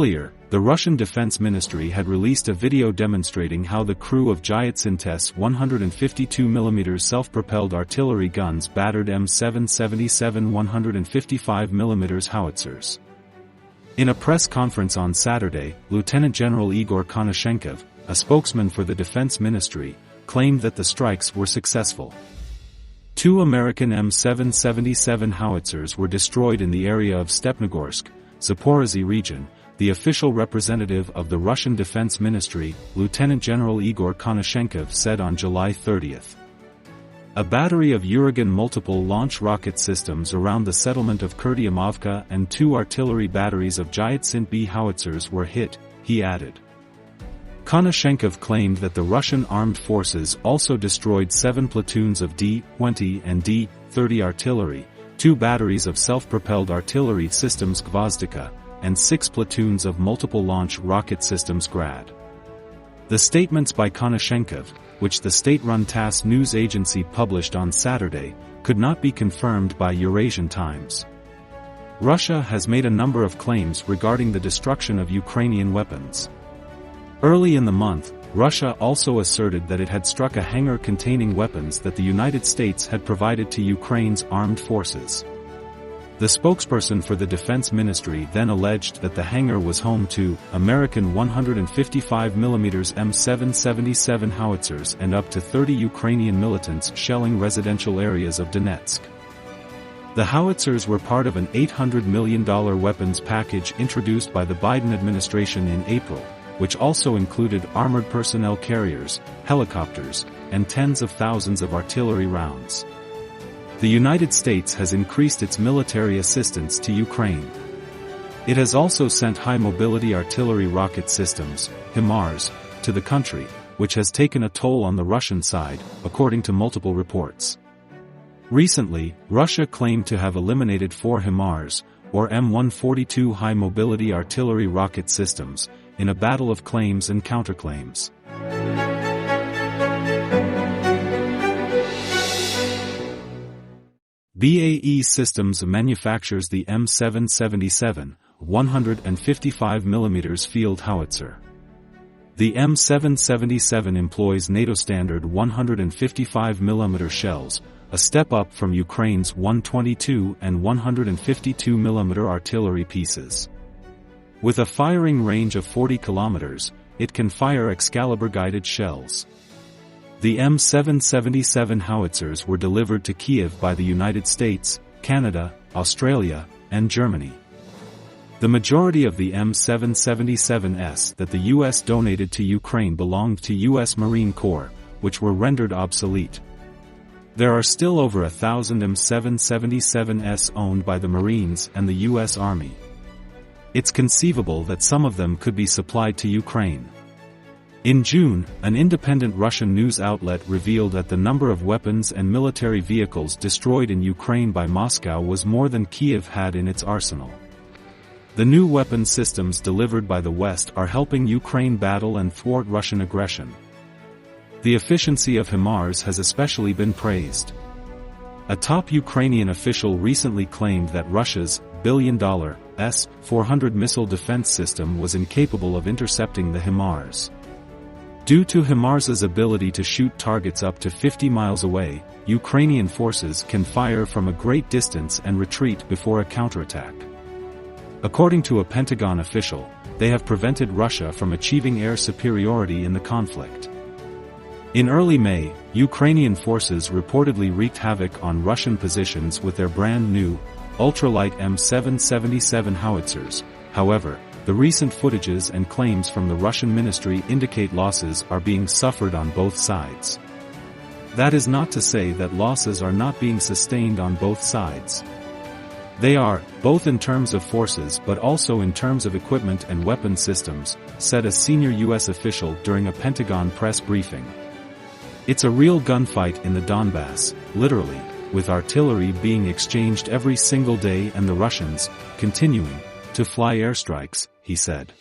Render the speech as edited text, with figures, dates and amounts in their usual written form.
Earlier, the Russian Defense Ministry had released a video demonstrating how the crew of Giatsint-S 152mm self-propelled artillery guns battered M777 155mm howitzers. In a press conference on Saturday, Lieutenant General Igor Konashenkov, a spokesman for the Defense Ministry, claimed that the strikes were successful. 2 American M777 howitzers were destroyed in the area of Stepnogorsk, Zaporozhye region. The official representative of the Russian Defense Ministry, Lieutenant General Igor Konashenkov, said on July 30. A battery of Uragan multiple launch rocket systems around the settlement of Kurdiamovka and 2 artillery batteries of Giatsint-B howitzers were hit, he added. Konashenkov claimed that the Russian armed forces also destroyed 7 platoons of D-20 and D-30 artillery, 2 batteries of self-propelled artillery systems Gvozdika, and 6 platoons of multiple launch rocket systems Grad. The statements by Konashenkov, which the state-run TASS news agency published on Saturday, could not be confirmed by Eurasian Times. Russia has made a number of claims regarding the destruction of Ukrainian weapons. Early in the month, Russia also asserted that it had struck a hangar containing weapons that the United States had provided to Ukraine's armed forces. The spokesperson for the Defense Ministry then alleged that the hangar was home to American 155mm M777 howitzers and up to 30 Ukrainian militants shelling residential areas of Donetsk. The howitzers were part of an $800 million weapons package introduced by the Biden administration in April, which also included armored personnel carriers, helicopters, and tens of thousands of artillery rounds. The United States has increased its military assistance to Ukraine. It has also sent high-mobility artillery rocket systems, HIMARS, to the country, which has taken a toll on the Russian side, according to multiple reports. Recently, Russia claimed to have eliminated 4 HIMARS, or M142 high-mobility artillery rocket systems, in a battle of claims and counterclaims. BAE Systems manufactures the M777, 155mm field howitzer. The M777 employs NATO-standard 155mm shells, a step up from Ukraine's 122 and 152mm artillery pieces. With a firing range of 40 kilometers, it can fire Excalibur-guided shells. The M777 howitzers were delivered to Kiev by the United States, Canada, Australia, and Germany. The majority of the M777s that the U.S. donated to Ukraine belonged to U.S. Marine Corps, which were rendered obsolete. There are still over 1,000 M777s owned by the Marines and the U.S. Army. It's conceivable that some of them could be supplied to Ukraine. In June, an independent Russian news outlet revealed that the number of weapons and military vehicles destroyed in Ukraine by Moscow was more than Kiev had in its arsenal. The new weapon systems delivered by the West are helping Ukraine battle and thwart Russian aggression. The efficiency of HIMARS has especially been praised. A top Ukrainian official recently claimed that Russia's billion-dollar S-400 missile defense system was incapable of intercepting the HIMARS. Due to HIMARS's ability to shoot targets up to 50 miles away, Ukrainian forces can fire from a great distance and retreat before a counterattack. According to a Pentagon official, they have prevented Russia from achieving air superiority in the conflict. In early May, Ukrainian forces reportedly wreaked havoc on Russian positions with their brand-new, ultralight M777 howitzers. However, the recent footages and claims from the Russian ministry indicate losses are being suffered on both sides. That is not to say that losses are not being sustained on both sides. They are, both in terms of forces but also in terms of equipment and weapon systems, said a senior U.S. official during a Pentagon press briefing. It's a real gunfight in the Donbass, literally, with artillery being exchanged every single day and the Russians continuing to fly airstrikes, he said.